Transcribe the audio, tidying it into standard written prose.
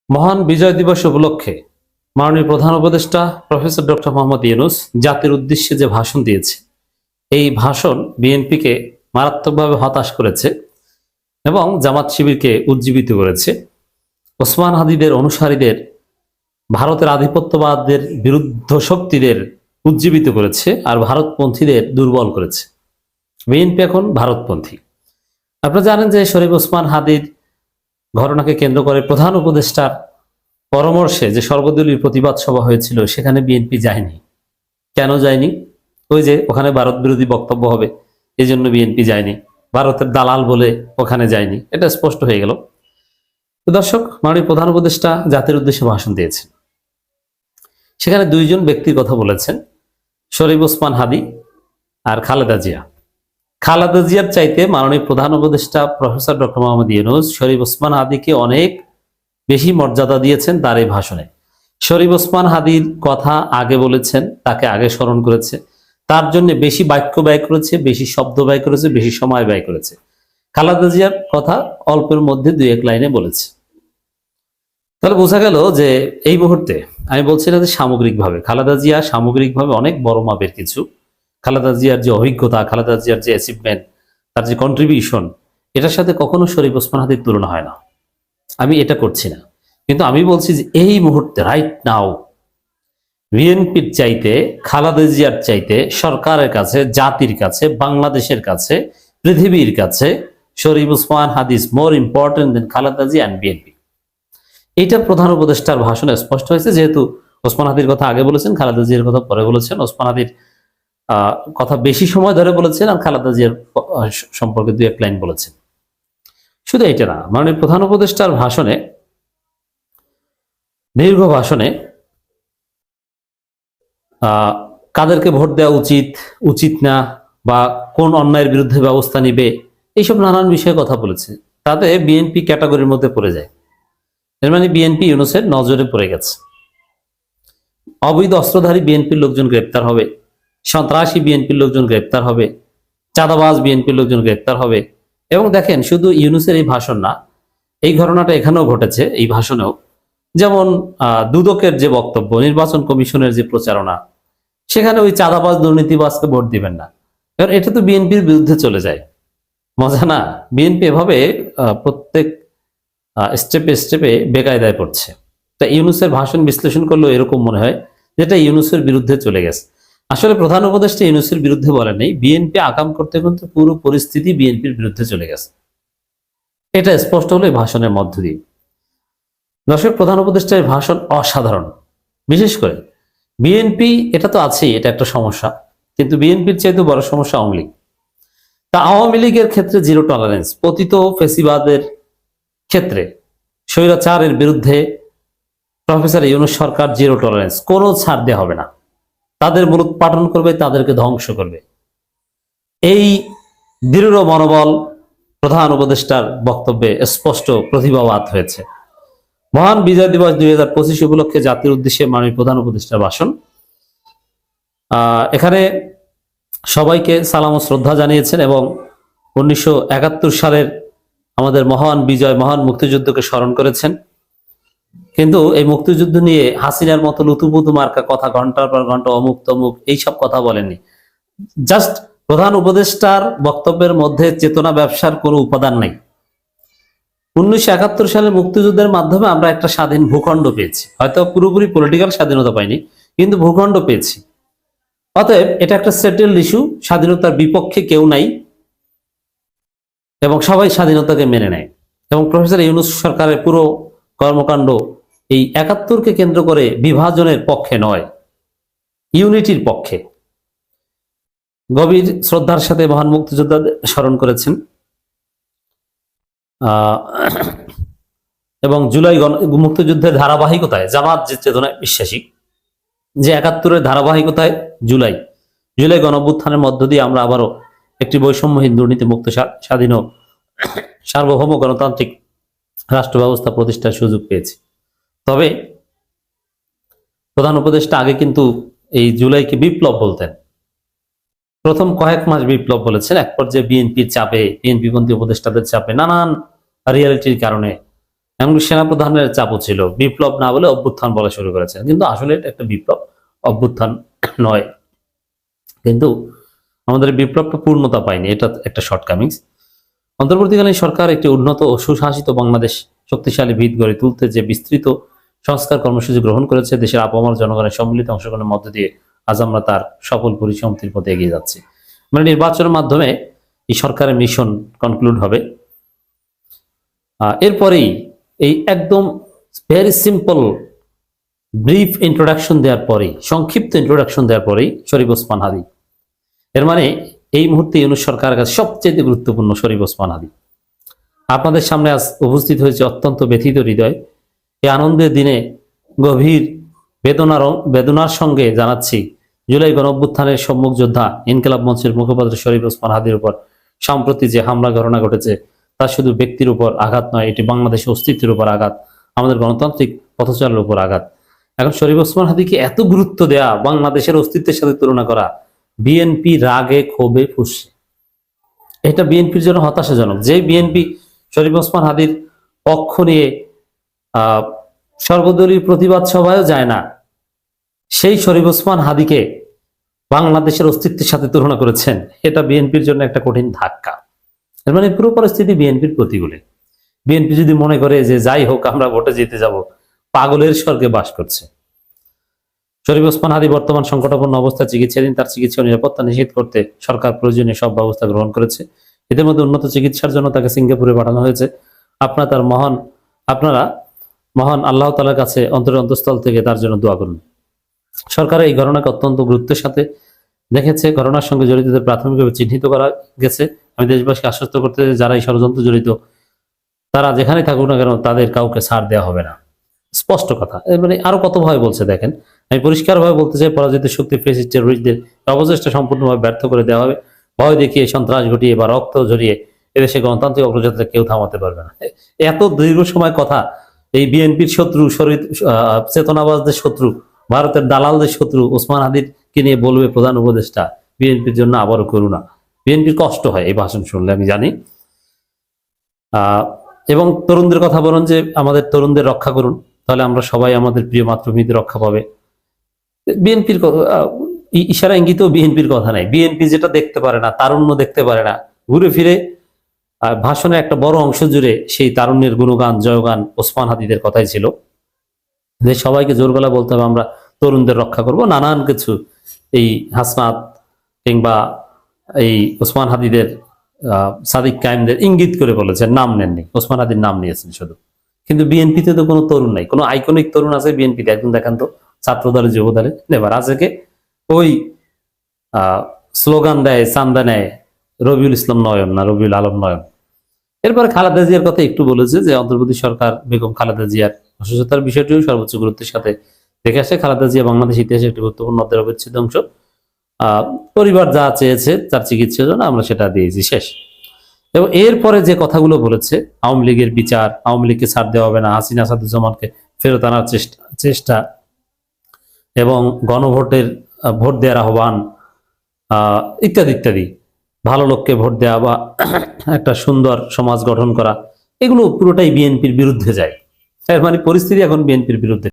মহান বিজয় দিবস উপলক্ষে মাননীয় প্রধান উপদেষ্টা প্রফেসর ডক্টর মোহাম্মদ ইউনূস জাতির উদ্দেশ্যে যে ভাষণ দিয়েছে, এই ভাষণ বিএনপিকে মারাত্মকভাবে হতাশ করেছে এবং জামাত শিবিরকে উজ্জীবিত করেছে। ওসমান হাদিদের অনুসারীদের, ভারতের আধিপত্যবাদের বিরুদ্ধ শক্তিদের উজ্জীবিত করেছে আর ভারতপন্থীদের দুর্বল করেছে। বিএনপি এখন ভারতপন্থী। আপনারা জানেন যে শরীফ ওসমান হাদির ঘটনাকে কেন্দ্র করে প্রধান উপদেষ্টার পরামর্শে যে সর্বদলীয় প্রতিবাদ সভা হয়েছিল, সেখানে বিএনপি যায়নি। কেন যায়নি? ওই যে ওখানে ভারত বিরোধী বক্তব্য হবে, এই জন্য বিএনপি যায়নি। ভারতের দালাল বলে ওখানে যায়নি, এটা স্পষ্ট হয়ে গেল। তো দর্শক, মাননীয় প্রধান উপদেষ্টা জাতির উদ্দেশ্যে ভাষণ দিয়েছেন। সেখানে দুইজন ব্যক্তির কথা বলেছেন, শরীফ ওসমান হাদি আর খালেদা জিয়া। খালেদা জিয়ার চাইতে মাননীয় প্রধান উপদেষ্টা প্রফেসর ডক্টর মোহাম্মদ ইউনূস শরীফ ওসমান হাদিকে অনেক বেশি মর্যাদা দিয়েছেন তার এই ভাষণে। শরীফ ওসমান হাদির কথা আগে বলেছেন, তাকে আগে স্মরণ করেছে, তার জন্য বেশি বাক্য ব্যয় করেছে, বেশি শব্দ ব্যয় করেছে, বেশি সময় ব্যয় করেছে। খালেদা জিয়ার কথা অল্পের মধ্যে দুই এক লাইনে বলেছে। তাহলে বোঝা গেল যে এই মুহূর্তে আমি বলছিলাম যে সামগ্রিকভাবে খালেদা জিয়া সামগ্রিকভাবে অনেক বড় মাপের কিছু। খালেদা জিয়ার যে অভিজ্ঞতা, খালেদা জিয়ার যে অ্যাচিভমেন্ট, তার যে কন্ট্রিবিউশন, এটার সাথে কখনো শরীফ ওসমান হাদির তুলনা হয় না। আমি এটা করছি না, কিন্তু আমি বলছি যে এই মুহূর্তে রাইট নাও বিএনপির চাইতে, খালেদা জিয়ার চাইতে সরকারের কাছে, জাতির কাছে, বাংলাদেশের কাছে, পৃথিবীর কাছে Sharif Osman Hadi is more important than Khaleda Zia and BNP. এটা প্রধান উপদেষ্টার ভাষণে স্পষ্ট হয়েছে। যেহেতু ওসমান হাদির কথা আগে বলেছেন, খালেদা জিয়ার কথা পরে বলেছেন। ওসমান হাদির কথা বেশি সময় ধরে বলেছেন আর খালেদা জিয়ার সম্পর্কে দুই এক লাইন বলেছেন। শুধু এটা না, মাননীয় প্রধান উপদেষ্টার ভাষণে, দীর্ঘ ভাষণে কাদেরকে ভোট দেওয়া উচিত, উচিত না, বা কোন অন্যায়ের বিরুদ্ধে ব্যবস্থা নিবে, এইসব নানান বিষয়ে কথা বলেছে। তাতে বিএনপি ক্যাটাগরির মধ্যে পড়ে যায়। এর মানে বিএনপি ইউনূসের নজরে পড়ে গেছে। অবৈধ অস্ত্রধারী বিএনপির লোকজন গ্রেপ্তার হবে, সন্ত্রাসী বিএনপির লোকজন গ্রেপ্তার হবে, চাঁদাবাজ বিএনপির লোকজন গ্রেপ্তার হবে। এবং দেখেন, শুধু ইউনূসের এই ভাষণ না, এই ঘটনাটা এখানেও ঘটেছে, এই ভাষণেও। যেমন দুদকের যে বক্তব্য, নির্বাচন কমিশনের যে প্রচারণা, সেখানে ওই চাঁদাবাজ দুর্নীতিবাজকে ভোট দিবেন না, কারণ এটা তো বিএনপির বিরুদ্ধে চলে যায়। মজা না? বিএনপি এভাবে প্রত্যেক স্টেপে স্টেপে বেকায়দায় পড়ছে। তা ইউনূসের ভাষণ বিশ্লেষণ করলেও এরকম মনে হয় যেটা ইউনূসের বিরুদ্ধে চলে গেছে। আসলে প্রধান উপদেষ্টা ইউনূসের বিরুদ্ধে বলেন নাই, বিএনপি আকাম করতে করতে পুরো পরিস্থিতি বিএনপির বিরুদ্ধে চলে গেছে। এটা স্পষ্ট হলো এই ভাষণের মধ্য দিয়ে। দর্শক, প্রধান উপদেষ্টার ভাষণ অসাধারণ। বিশেষ করে বিএনপি, এটা তো আছেই, এটা একটা সমস্যা, কিন্তু বিএনপির চাইতে বড় সমস্যা আওয়ামী লীগ। তা আওয়ামী লীগের ক্ষেত্রে জিরো টলারেন্স, পতিত ফেসিবাদের ক্ষেত্রে, স্বৈরাচারের বিরুদ্ধে প্রফেসর ইউনূস সরকার জিরো টলারেন্স, কোনো ছাড় দেওয়া হবে না। তাদের মূলোৎপাটন করবে, তাদেরকে ধ্বংস করবে। এই দৃঢ় মনোবল প্রধান উপদেষ্টার বক্তব্যে স্পষ্ট প্রতিভাবাদ হয়েছে। মহান বিজয় দিবস 2025 উপলক্ষে জাতির উদ্দেশ্যে মাননীয় প্রধান উপদেষ্টার ভাষণ। এখানে সবাইকে সালাম ও শ্রদ্ধা জানিয়েছেন এবং 1971 সালের আমাদের মহান বিজয়, মহান মুক্তিযুদ্ধকে স্মরণ করেছেন। কিন্তু এই মুক্তিযুদ্ধ নিয়ে হাসিনার মতো লুতুপুতু মার্কা কথা, ঘন্টার পর ঘন্টা অমুক তমুক, এইসব কথা বলেননি। জাস্ট প্রধান উপদেষ্টার বক্তব্যের মধ্যে চেতনা ব্যবসার কোনো উপাদান নাই। 1971 সালে মুক্তিযুদ্ধের মাধ্যমে আমরা একটা স্বাধীন ভূখণ্ড পেয়েছি, হয়তো পুরোপুরি পলিটিক্যাল স্বাধীনতা পাইনি, কিন্তু ভূখণ্ড পেয়েছি। অতএব এটা একটা সেটেলড ইস্যু, স্বাধীনতার বিপক্ষে কেউ নাই এবং সবাই স্বাধীনতাকে মেনে নেয়। এবং প্রফেসর ইউনূস সরকারের পুরো কর্মকাণ্ড এই 71কে কেন্দ্র করে বিভাজনের পক্ষে নয়, ইউনিটির পক্ষে। গভীর শ্রদ্ধার সাথে মহান মুক্তিযোদ্ধাদের স্মরণ করেছেন এবং জুলাই মুক্তিযুদ্ধের ধারাবাহিকতায় জামাত যে চেতনায় বিশ্বাসী, যে 71-এর ধারাবাহিকতায় জুলাই গণঅভ্যুত্থানের মধ্য দিয়ে আমরা আবারও একটি বৈষম্যহীন, দুর্নীতিমুক্ত, স্বাধীন, সার্বভৌম গণতান্ত্রিক রাষ্ট্র ব্যবস্থা প্রতিষ্ঠার সুযোগ পেয়েছি। তবে প্রধান উপদেষ্টা আগে কিন্তু এই জুলাইকে বিপ্লব বলতেন। প্রথম কয়েক মাস বিপ্লব বলেছেন, এক পর্যায়ে বিএনপির চাপে, বিএনপিপন্থী উপদেষ্টাদের চাপে, নানান রিয়ালিটির কারণে এমনকি সেনাপ্রধানের চাপও ছিল, বিপ্লব না বলে অভ্যুত্থান বলা শুরু করেছেন, কিন্তু আসলে এটা একটা বিপ্লব, অভ্যুত্থান নয়। কিন্তু আমাদের বিপ্লবটা পূর্ণতা পায়নি, এটা একটা শর্টকামিংস। অন্তর্বর্তীকালীন সরকার একটি উন্নত ও সুশাসিত বাংলাদেশ শক্তিশালী ভিত গড়ে তুলতে যে বিস্তৃত সংস্কার কর্মসূচি গ্রহণ করেছে, দেশের আপামর জনগণের সম্মিলিত অংশগ্রহণের মধ্য দিয়ে আজ আমরা তার সফল পরিসমাপ্তির পথে এগিয়ে যাচ্ছি। মানে নির্বাচনের মাধ্যমে এই সরকারের মিশন কনক্লুড হবে। এরপরেই এই একদম ভেরি সিম্পল ব্রিফ ইন্ট্রোডাকশন দেওয়ার পরেই, সংক্ষিপ্ত ইন্ট্রোডাকশন দেওয়ার পরেই শরীফ ওসমান হাদি, এর মানে এই মুহূর্তে ইউনূস সরকারের কাছে সবচেয়ে গুরুত্বপূর্ণ শরীফ ওসমান হাদি আপনাদের সামনে আজ উপস্থিত হয়েছে অত্যন্ত ব্যথিত হৃদয়। এই আনন্দের দিনে গভীর বেদনার সঙ্গে জানাচ্ছি, জুলাই গণঅভ্যুত্থানের সম্মুখ যোদ্ধা ইনকিলাব মঞ্চের মুখপাত্র শরীফ ওসমান হাদির উপর সম্প্রতি যে হামলা ঘটনা ঘটেছে, তা শুধু ব্যক্তির উপর আঘাত নয়, এটি বাংলাদেশের অস্তিত্বের উপর আঘাত, আমাদের গণতান্ত্রিক পথচলার উপর আঘাত। এখন শরীফ ওসমান হাদিকে এত গুরুত্ব দেয়া, বাংলাদেশের অস্তিত্বের সাথে তুলনা করা, বিএনপি রাগে ক্ষোভে ফুসছে। এটা বিএনপির জন্য হতাশাজনক। যে বিএনপি শরীফ ওসমান হাদির পক্ষ নিয়ে সর্বদলীয় প্রতিবাদ সভায়ও যায় না, সেই শরীফ ওসমান হাদিকে বাংলাদেশের অস্তিত্বের সাথে তুলনা করেছেন, এটা বিএনপির জন্য একটা কঠিন ধাক্কা। এর মানে পুরো পরিস্থিতি বিএনপির প্রতিকূলে। বিএনপি যদি মনে করে যে যাই হোক আমরা ভোটে জিতে যাব, পাগলের স্বর্গে বাস করছে। শরীফ ওসমান হাদি বর্তমান সংকটাপন্ন অবস্থায় চিকিৎসাধীন। তার চিকিৎসা নিরাপত্তা নিশ্চিত করতে সরকার প্রয়োজনীয় সব ব্যবস্থা গ্রহণ করেছে। এদের মধ্যে উন্নত চিকিৎসার জন্য তাকে সিঙ্গাপুরে পাঠানো হয়েছে। আপনারা মহান আল্লাহ তাআলার কাছে অন্তরস্থল থেকে তার জন্য দোয়া করুন। সরকার এই ঘটনাকে অত্যন্ত গুরুত্বের সাথে দেখেছে। ঘটনার সঙ্গে জড়িতদের প্রাথমিকভাবে চিহ্নিত করা গেছে। আমি দেশবাসীকে আশ্বস্ত করতে চাই, যারা এই ষড়যন্ত্র জড়িত তারা যেখানে থাকুক না কেন, তাদের কাউকে ছাড় দেওয়া হবে না। স্পষ্ট কথা। মানে আরো কত ভাবে বলছে দেখেন। আমি পরিষ্কারভাবে বলতে চাই, পরাজিত শক্তি ফেসিস্ট টেররিস্টদের অবচেষ্টা সম্পূর্ণভাবে ব্যর্থ করে দেওয়া হবে। ভয় দেখিয়ে, সন্ত্রাস ঘটিয়ে বা রক্ত ঝরিয়ে এদেশে গণতান্ত্রিক অগ্রযাত্রা কেউ থামাতে পারবে না। এত দীর্ঘ সময় কথা, এই বিএনপির শত্রু, চেতনাবাজদের শত্রু, ভারতের দালালদের শত্রু ওসমান হাদিকে নিয়ে বলবে প্রধান উপদেষ্টা, বিএনপির জন্য আবারও করুণা। বিএনপির কষ্ট হয় এই ভাষণ শুনলে, আমি জানি। এবং তরুণদের কথা বলুন যে আমাদের তরুণদের রক্ষা করুন, তাহলে আমরা সবাই আমাদের প্রিয় মাতৃভূমিতে রক্ষা পাবে। বিএনপির ইশারা ইঙ্গিতেও বিএনপির কথা নাই। বিএনপি যেটা দেখতে পারে না, তারুণ্য দেখতে পারে না, ঘুরে ফিরে ভাষণের একটা বড় অংশ জুড়ে সেই তারুণ্যের গুণগান, জয়গান ওসমান হাদিদের কথাই ছিল, যে সবাইকে জোর গলা বলতে হবে আমরা তরুণদের রক্ষা করব। নানান কিছু এই হাসনাত কিংবা এই ওসমান হাদিদের সাদিক কায়েমদের ইঙ্গিত করে বলেছেন, নাম নেননি, ওসমান হাদির নাম নিয়েছেন শুধু। কিন্তু বিএনপিতে তো কোনো তরুণ নাই, কোনো আইকনিক তরুণ আছে বিএনপিতে? একদম দেখান তো, ছাত্র দলে, যুব দলে নেবার আছে কে? ওই স্লোগান দেয়, চান্দা নেয়, রবিউল ইসলাম নয়ন না রবিউল আলম নয়ন। এরপরে খালেদা জিয়ার কথা একটু বলেছে যে অন্তর্বর্তী সরকার বেগম খালেদা জিয়ার অসুস্থতার বিষয়টিও সর্বোচ্চ গুরুত্বের সাথে দেখে আসে। খালেদা জিয়া বাংলাদেশ ইতিহাসে একটি গুরুত্বপূর্ণ অধ্যায়ের অবিচ্ছেদ্য অংশ। পরিবার যা চেয়েছে তার চিকিৎসার জন্য আমরা সেটা দিয়েছি, শেষ। এবং এরপরে যে কথাগুলো বলেছে, আওয়ামী লীগের বিচার, আওয়ামী লীগকে ছাড় দেওয়া হবে না, হাসিনা আসাদুজ্জামানকে ফেরত আনার চেষ্টা এবং গণভোটের ভোট দেওয়ার আহ্বান, ইত্যাদি ইত্যাদি, ভালো লোককে ভোট দেওয়া বা একটা সুন্দর সমাজ গঠন করা, এগুলো পুরোটাই বিএনপির বিরুদ্ধে যায়। মানে পরিস্থিতি এখন বিএনপির বিরুদ্ধে।